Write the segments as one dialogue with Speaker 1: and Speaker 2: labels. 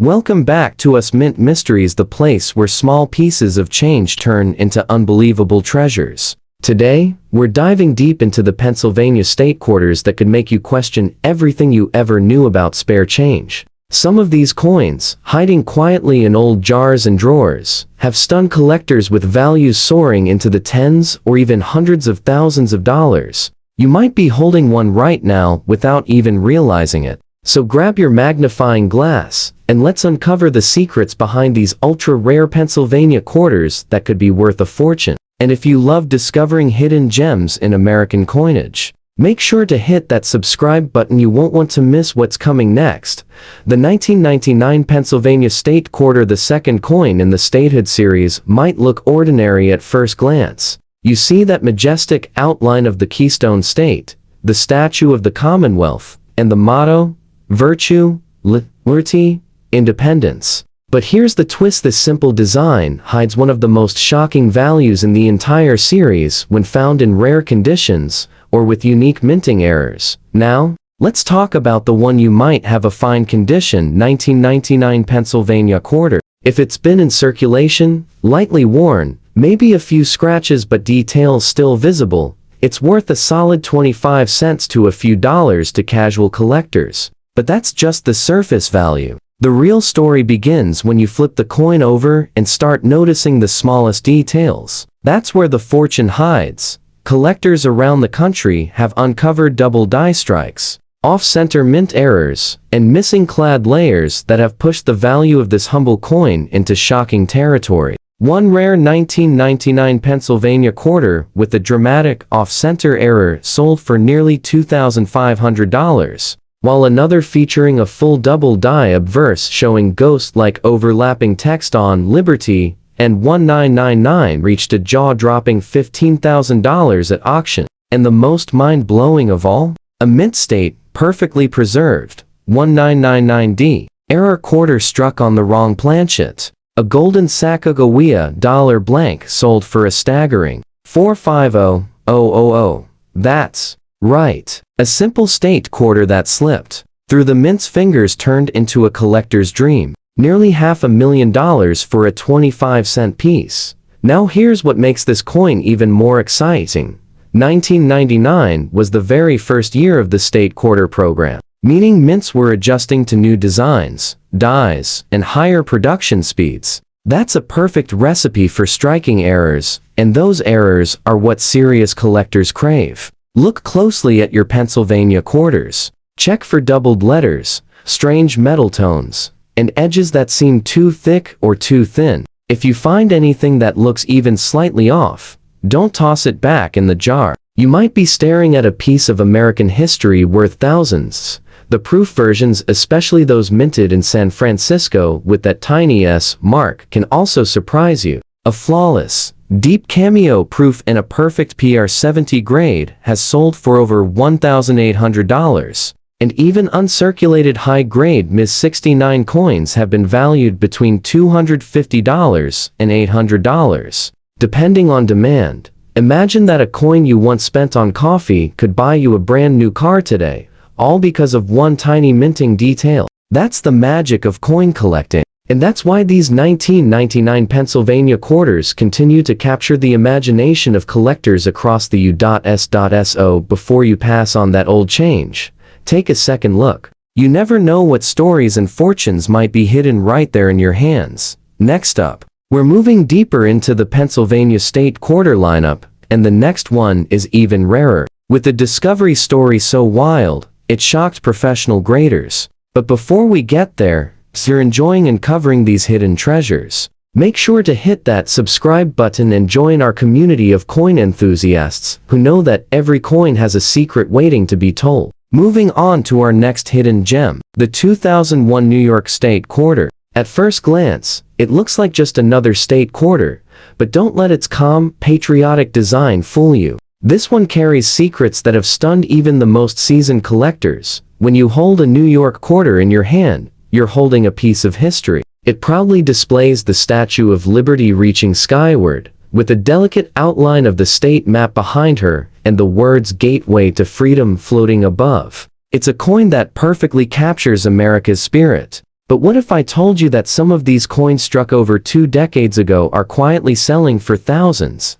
Speaker 1: Welcome back to Us Mint Mysteries, the place where small pieces of change turn into unbelievable treasures. Today, we're diving deep into the Pennsylvania state quarters that could make you question everything you ever knew about spare change. Some of these coins, hiding quietly in old jars and drawers, have stunned collectors with values soaring into the tens or even hundreds of thousands of dollars. You might be holding one right now without even realizing it. So grab your magnifying glass, and let's uncover the secrets behind these ultra-rare Pennsylvania quarters that could be worth a fortune. And if you love discovering hidden gems in American coinage, make sure to hit that subscribe button. You won't want to miss what's coming next. The 1999 Pennsylvania State Quarter, the second coin in the statehood series, might look ordinary at first glance. You see that majestic outline of the Keystone State, the Statue of the Commonwealth, and the motto, Virtue, Liberty, Independence. But here's the twist: this simple design hides one of the most shocking values in the entire series when found in rare conditions or with unique minting errors. Now, let's talk about the one you might have a fine condition 1999 Pennsylvania quarter. If it's been in circulation, lightly worn, maybe a few scratches but details still visible, it's worth a solid 25 cents to a few dollars to casual collectors. But that's just the surface value. The real story begins when you flip the coin over and start noticing the smallest details. That's where the fortune hides. Collectors around the country have uncovered double die strikes, off-center mint errors, and missing clad layers that have pushed the value of this humble coin into shocking territory. One rare 1999 Pennsylvania quarter with a dramatic off-center error sold for nearly $2,500. While another featuring a full double die obverse showing ghost-like overlapping text on Liberty and 1999 reached a jaw-dropping $15,000 at auction. And the most mind-blowing of all? A mint state, perfectly preserved, 1999D. Error quarter struck on the wrong planchet. A golden Sacagawea dollar blank sold for a staggering $450,000. That's right. A simple state quarter that slipped through the mint's fingers turned into a collector's dream. Nearly $500,000 for a 25-cent piece. Now here's what makes this coin even more exciting. 1999 was the very first year of the state quarter program, meaning mints were adjusting to new designs, dies, and higher production speeds. That's a perfect recipe for striking errors, and those errors are what serious collectors crave. Look closely at your Pennsylvania quarters. Check for doubled letters, strange metal tones, and edges that seem too thick or too thin. If you find anything that looks even slightly off, don't toss it back in the jar. You might be staring at a piece of American history worth thousands. The proof versions, especially those minted in San Francisco with that tiny S mark, can also surprise you. A flawless, deep cameo proof in a perfect PR70 grade has sold for over $1,800. And even uncirculated high-grade Ms. 69 coins have been valued between $250 and $800, depending on demand. Imagine that a coin you once spent on coffee could buy you a brand new car today, all because of one tiny minting detail. That's the magic of coin collecting. And that's why these 1999 Pennsylvania quarters continue to capture the imagination of collectors across the U.S.So. Before you pass on that old change, take a second look. You never know what stories and fortunes might be hidden right there in your hands. Next up, we're moving deeper into the Pennsylvania State Quarter lineup, and the next one is even rarer. With the discovery story so wild, it shocked professional graders. But before we get there, if you're enjoying uncovering these hidden treasures, make sure to hit that subscribe button and join our community of coin enthusiasts who know that every coin has a secret waiting to be told. Moving on to our next hidden gem, the 2001 New York State Quarter. At first glance, it looks like just another state quarter, but don't let its calm, patriotic design fool you. This one carries secrets that have stunned even the most seasoned collectors. When you hold a New York quarter in your hand, you're holding a piece of history. It proudly displays the Statue of Liberty reaching skyward, with a delicate outline of the state map behind her and the words "Gateway to Freedom" floating above. It's a coin that perfectly captures America's spirit. But what if I told you that some of these coins struck over 2 decades ago are quietly selling for thousands,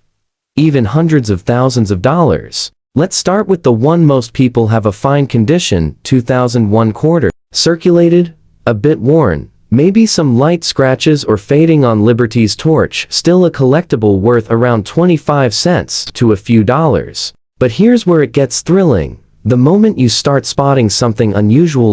Speaker 1: even hundreds of thousands of dollars? Let's start with the one most people have: a fine condition 2001 quarter. Circulated, a bit worn, maybe some light scratches or fading on Liberty's torch, still a collectible worth around 25 cents to a few dollars. But here's where it gets thrilling. The moment you start spotting something unusual.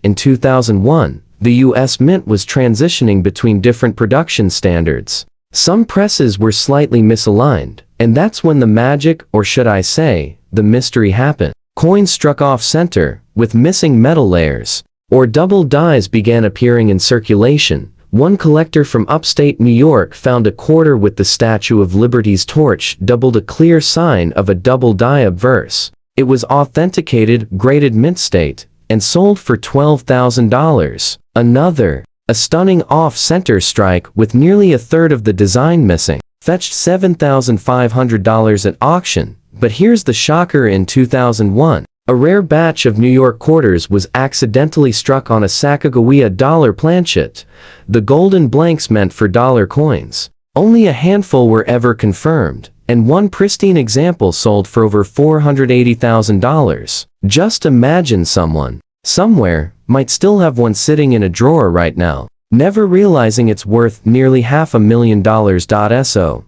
Speaker 1: In 2001, the US Mint was transitioning between different production standards. Some presses were slightly misaligned, and that's when the magic, or should I say, the mystery, happened. Coins struck off center, with missing metal layers, or double dies began appearing in circulation. One collector from upstate New York found a quarter with the Statue of Liberty's torch doubled, a clear sign of a double die obverse. It was authenticated, graded mint state, and sold for $12,000. Another, a stunning off-center strike with nearly a third of the design missing, fetched $7,500 at auction. But here's the shocker: in 2001, a rare batch of New York quarters was accidentally struck on a Sacagawea dollar planchet, the golden blanks meant for dollar coins. Only a handful were ever confirmed, and one pristine example sold for over $480,000. Just imagine someone, somewhere, might still have one sitting in a drawer right now, never realizing it's worth nearly $500,000. So,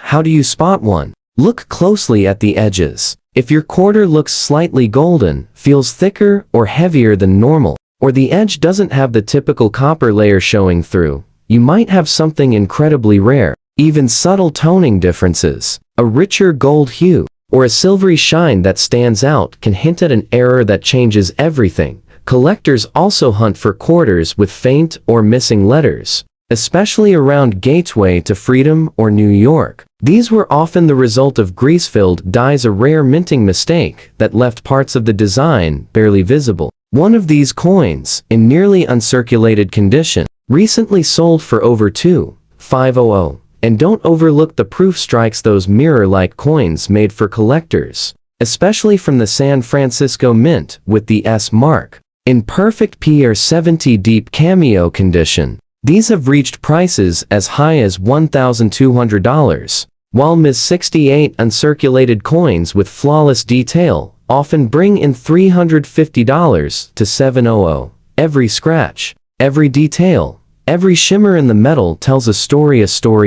Speaker 1: how do you spot one? Look closely at the edges. If your quarter looks slightly golden, feels thicker or heavier than normal, or the edge doesn't have the typical copper layer showing through, you might have something incredibly rare. Even subtle toning differences, a richer gold hue, or a silvery shine that stands out can hint at an error that changes everything. Collectors also hunt for quarters with faint or missing letters, especially around Gateway to Freedom or New York. These were often the result of grease-filled dies, a rare minting mistake that left parts of the design barely visible. One of these coins, in nearly uncirculated condition, recently sold for over $2,500. And don't overlook the proof strikes, those mirror-like coins made for collectors, especially from the San Francisco Mint with the S mark, in perfect PR70 deep cameo condition. These have reached prices as high as $1,200, while Ms. 68 uncirculated coins with flawless detail often bring in $350 to $700. Every scratch, every detail, every shimmer in the metal tells a story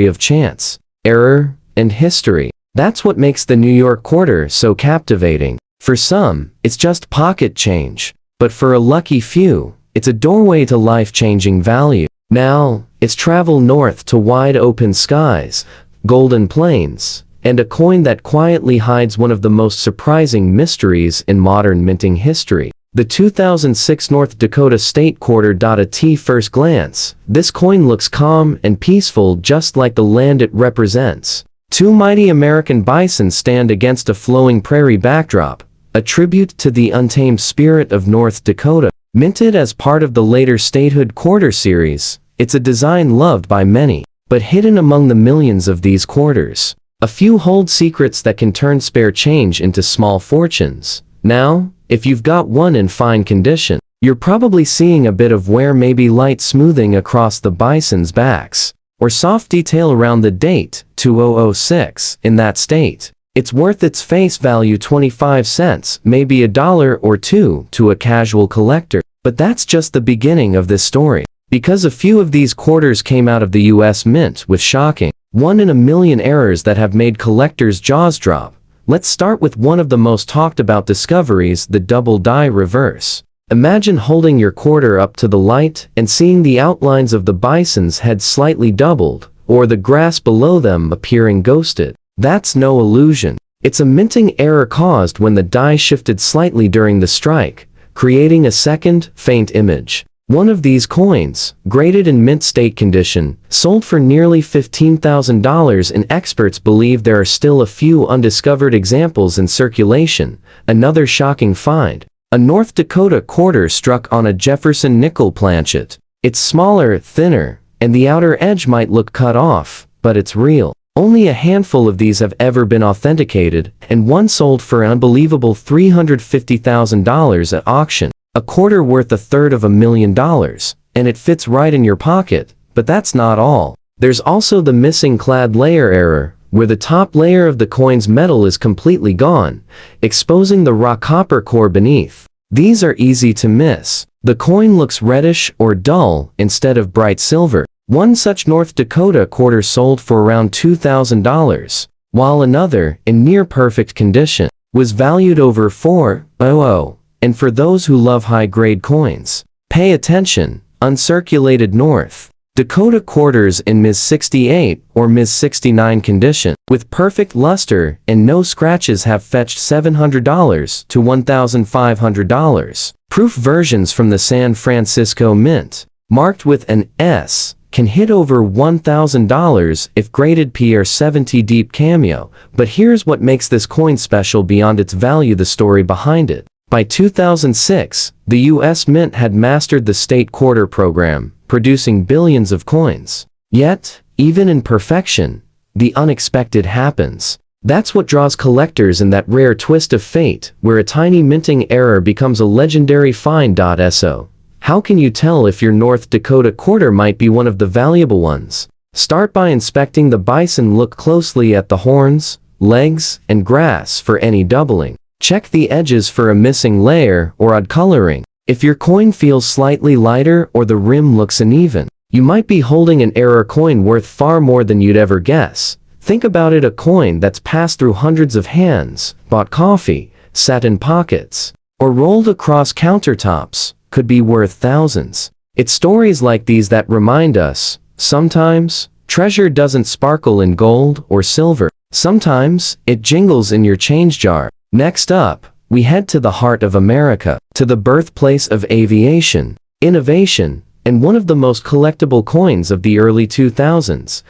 Speaker 1: of chance, error, and history. That's what makes the New York quarter so captivating. For some, it's just pocket change, but for a lucky few, it's a doorway to life-changing value. Now, it's travel north to wide open skies, golden plains, and a coin that quietly hides one of the most surprising mysteries in modern minting history. The 2006 North Dakota State Quarter. At first glance, this coin looks calm and peaceful, just like the land it represents. Two mighty American bison stand against a flowing prairie backdrop, a tribute to the untamed spirit of North Dakota. Minted as part of the later Statehood Quarter series, it's a design loved by many, but hidden among the millions of these quarters, a few hold secrets that can turn spare change into small fortunes. Now, if you've got one in fine condition, you're probably seeing a bit of wear, maybe light smoothing across the bison's backs, or soft detail around the date, 2006. In that state, it's worth its face value, 25 cents, maybe $1 or $2 to a casual collector. But that's just the beginning of this story, because a few of these quarters came out of the US Mint with shocking, one-in-a-million errors that have made collectors' jaws drop. Let's start with one of the most talked about discoveries, the double die reverse. Imagine holding your quarter up to the light and seeing the outlines of the bison's head slightly doubled, or the grass below them appearing ghosted. That's no illusion. It's a minting error caused when the die shifted slightly during the strike, creating a second, faint image. One of these coins, graded in mint state condition, sold for nearly $15,000, and experts believe there are still a few undiscovered examples in circulation. Another shocking find, a North Dakota quarter struck on a Jefferson nickel planchet. It's smaller, thinner, and the outer edge might look cut off, but it's real. Only a handful of these have ever been authenticated, and one sold for an unbelievable $350,000 at auction. A quarter worth $250,000. and it fits right in your pocket, but that's not all. There's also the missing clad layer error, where the top layer of the coin's metal is completely gone, exposing the raw copper core beneath. These are easy to miss. The coin looks reddish or dull instead of bright silver. One such North Dakota quarter sold for around $2,000, while another, in near-perfect condition, was valued over $400. And for those who love high-grade coins, pay attention. Uncirculated North Dakota quarters in Ms. 68 or Ms. 69 condition, with perfect luster and no scratches, have fetched $700 to $1,500. Proof versions from the San Francisco Mint, marked with an S, can hit over $1,000 if graded PR70 deep cameo, but here's what makes this coin special beyond its value: the story behind it. By 2006, the U.S. Mint had mastered the state quarter program, producing billions of coins. Yet, even in perfection, the unexpected happens. That's what draws collectors in that rare twist of fate, where a tiny minting error becomes a legendary find. So, how can you tell if your North Dakota quarter might be one of the valuable ones? Start by inspecting the bison. Look closely at the horns, legs, and grass for any doubling. Check the edges for a missing layer or odd coloring. If your coin feels slightly lighter or the rim looks uneven, you might be holding an error coin worth far more than you'd ever guess. Think about it: a coin that's passed through hundreds of hands, bought coffee, sat in pockets, or rolled across countertops, could be worth thousands. It's stories like these that remind us, sometimes, treasure doesn't sparkle in gold or silver. Sometimes, it jingles in your change jar. Next up, we head to the heart of America, to the birthplace of aviation, innovation, and one of the most collectible coins of the early 2000s,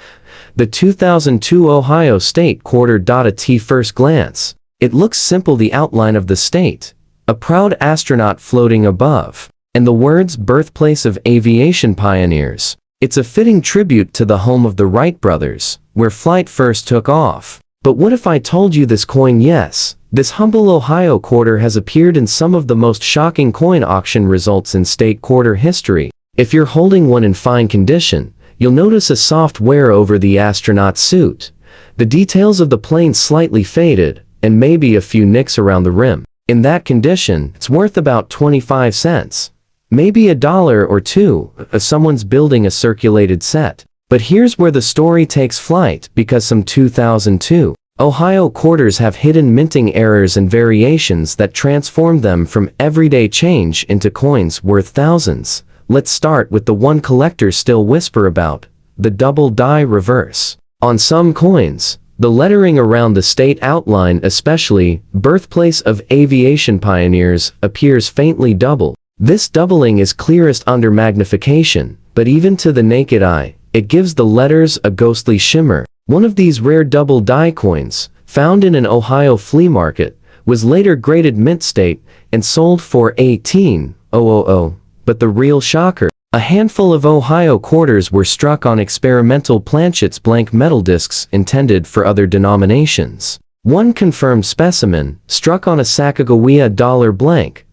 Speaker 1: the 2002 Ohio State quarter. At first glance, it looks simple: the outline of the state, a proud astronaut floating above, and the words "Birthplace of Aviation Pioneers." It's a fitting tribute to the home of the Wright brothers, where flight first took off. But what if I told you this coin, yes, this humble Ohio quarter, has appeared in some of the most shocking coin auction results in state quarter history? If you're holding one in fine condition, you'll notice a soft wear over the astronaut suit, the details of the plane slightly faded, and maybe a few nicks around the rim. In that condition, it's worth about 25 cents. Maybe $1 or $2 if someone's building a circulated set. But here's where the story takes flight, because some 2002 Ohio quarters have hidden minting errors and variations that transform them from everyday change into coins worth thousands. Let's start with the one collectors still whisper about, the double die reverse. On some coins, the lettering around the state outline, especially "Birthplace of Aviation Pioneers," appears faintly double. This doubling is clearest under magnification, but even to the naked eye, it gives the letters a ghostly shimmer. One of these rare double die coins, found in an Ohio flea market, was later graded mint state and sold for $18,000. But the real shocker: a handful of Ohio quarters were struck on experimental planchets, blank metal discs intended for other denominations. One confirmed specimen, struck on a Sacagawea dollar blank,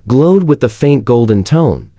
Speaker 1: glowed with a faint golden tone,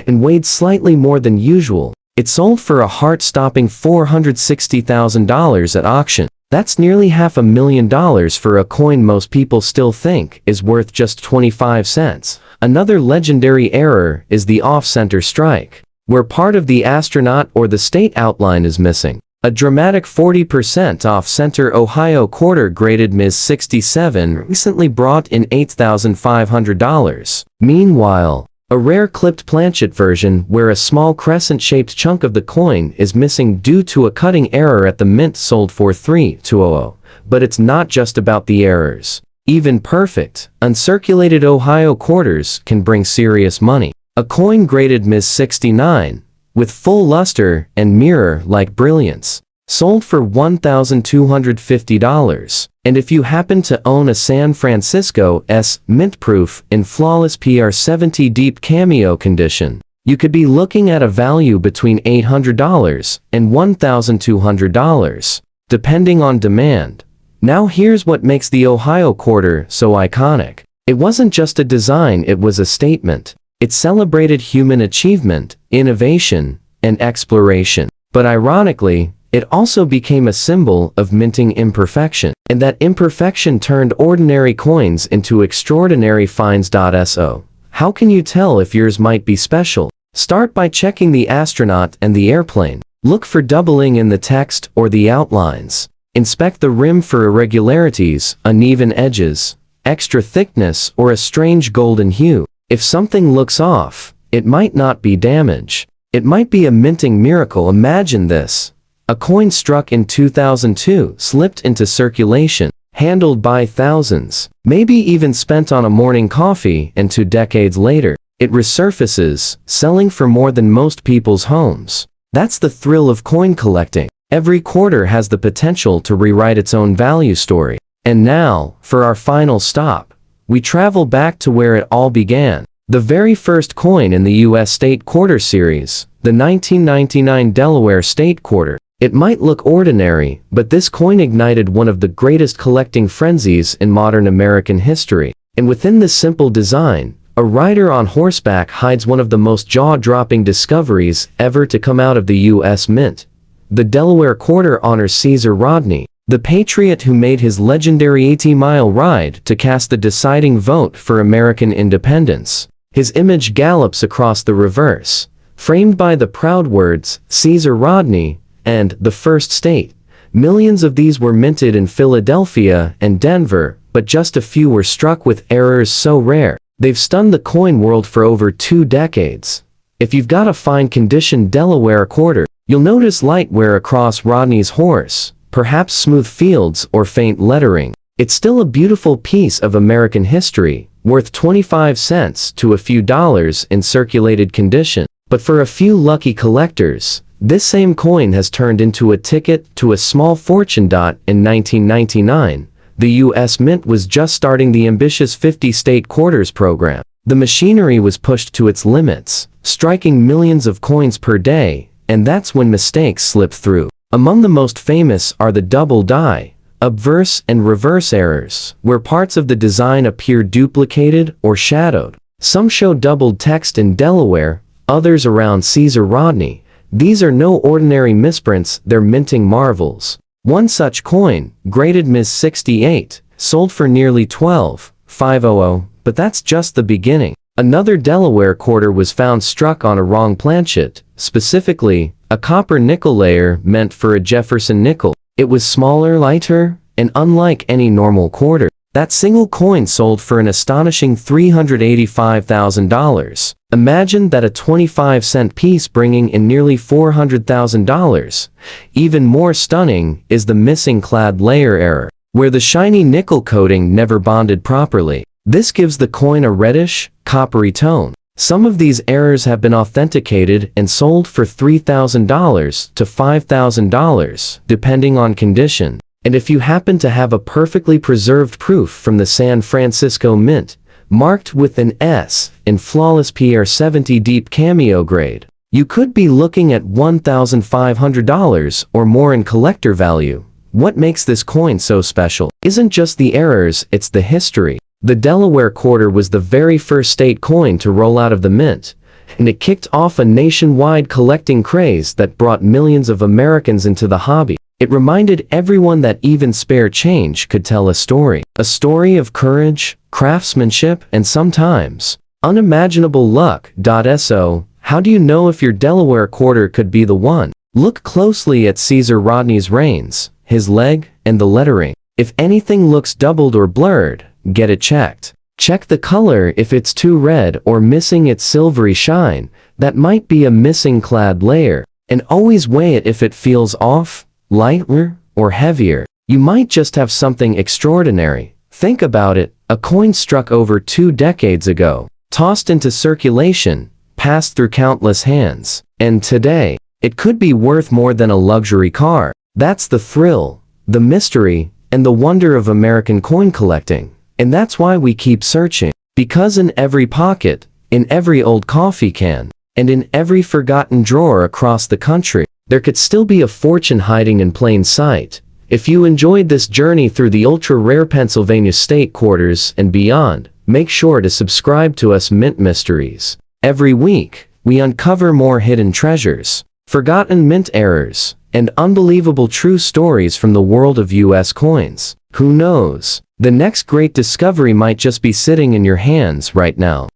Speaker 1: and weighed slightly more than usual. It sold for a heart-stopping $460,000 at auction. That's nearly $500,000 for a coin most people still think is worth just 25 cents. Another legendary error is the off-center strike, where part of the astronaut or the state outline is missing. A dramatic 40% off-center Ohio quarter graded Ms. 67 recently brought in $8,500. Meanwhile, a rare clipped planchet version where a small crescent-shaped chunk of the coin is missing due to a cutting error at the mint sold for $3,200. But it's not just about the errors. Even perfect, uncirculated Ohio quarters can bring serious money. A coin graded Ms. 69, with full luster and mirror-like brilliance, sold for $1,250. And if you happen to own a San Francisco mint proof in flawless PR70 deep cameo condition, you could be looking at a value between $800 and $1,200, depending on demand. Now here's what makes the Ohio quarter so iconic. It wasn't just a design, it was a statement. It celebrated human achievement, innovation, and exploration. But ironically, it also became a symbol of minting imperfection, and that imperfection turned ordinary coins into extraordinary finds. So, how can you tell if yours might be special? Start by checking the astronaut and the airplane. Look for doubling in the text or the outlines. Inspect the rim for irregularities, uneven edges, extra thickness, or a strange golden hue. If something looks off, it might not be damage. It might be a minting miracle. Imagine this. A coin struck in 2002 slipped into circulation, handled by thousands, maybe even spent on a morning coffee, and 2 decades later, it resurfaces, selling for more than most people's homes. That's the thrill of coin collecting. Every quarter has the potential to rewrite its own value story. And now, for our final stop, we travel back to where it all began. The very first coin in the U.S. State Quarter series, the 1999 Delaware State Quarter. It might look ordinary, but this coin ignited one of the greatest collecting frenzies in modern American history. And within this simple design, a rider on horseback hides one of the most jaw-dropping discoveries ever to come out of the U.S. Mint. The Delaware Quarter honors Caesar Rodney, the patriot who made his legendary 80-mile ride to cast the deciding vote for American independence. His image gallops across the reverse, framed by the proud words, "Caesar Rodney," and "the first state." Millions of these were minted in Philadelphia and Denver, but just a few were struck with errors so rare, they've stunned the coin world for over 2 decades. If you've got a fine condition Delaware quarter, you'll notice light wear across Rodney's horse, perhaps smooth fields or faint lettering. It's still a beautiful piece of American history, worth 25 cents to a few dollars in circulated condition. But for a few lucky collectors, this same coin has turned into a ticket to a small fortune. In 1999, the U.S. Mint was just starting the ambitious 50 state quarters program. The machinery was pushed to its limits, striking millions of coins per day, and that's when mistakes slipped through. Among the most famous are the double die, obverse and reverse errors, where parts of the design appear duplicated or shadowed. Some show doubled text in Delaware, others around Caesar Rodney. These are no ordinary misprints, they're minting marvels. One such coin, graded Ms. 68, sold for nearly $12,500, but that's just the beginning. Another Delaware quarter was found struck on a wrong planchet, specifically, a copper nickel layer meant for a Jefferson nickel. It was smaller, lighter, and unlike any normal quarter. That single coin sold for an astonishing $385,000. Imagine that a 25-cent piece bringing in nearly $400,000. Even more stunning is the missing clad layer error, where the shiny nickel coating never bonded properly. This gives the coin a reddish, coppery tone. Some of these errors have been authenticated and sold for $3,000 to $5,000, depending on condition. And if you happen to have a perfectly preserved proof from the San Francisco Mint, marked with an S in flawless PR70 deep cameo grade, you could be looking at $1,500 or more in collector value. What makes this coin so special isn't just the errors, it's the history. The Delaware quarter was the very first state coin to roll out of the mint, and it kicked off a nationwide collecting craze that brought millions of Americans into the hobby. It reminded everyone that even spare change could tell a story of courage, craftsmanship, and sometimes unimaginable luck. So, how do you know if your Delaware quarter could be the one? Look closely at Caesar Rodney's reins, his leg, and the lettering. If anything looks doubled or blurred, get it checked. Check the color. If it's too red or missing its silvery shine, that might be a missing clad layer. And always weigh it. If it feels off, lighter, or heavier, you might just have something extraordinary. Think about it, a coin struck over 2 decades ago, tossed into circulation, passed through countless hands, and today, it could be worth more than a luxury car. That's the thrill, the mystery, and the wonder of American coin collecting. And that's why we keep searching. Because in every pocket, in every old coffee can, and in every forgotten drawer across the country, there could still be a fortune hiding in plain sight. If you enjoyed this journey through the ultra-rare Pennsylvania state quarters and beyond, make sure to subscribe to us Mint Mysteries. Every week, we uncover more hidden treasures, forgotten mint errors, and unbelievable true stories from the world of US coins. Who knows? The next great discovery might just be sitting in your hands right now.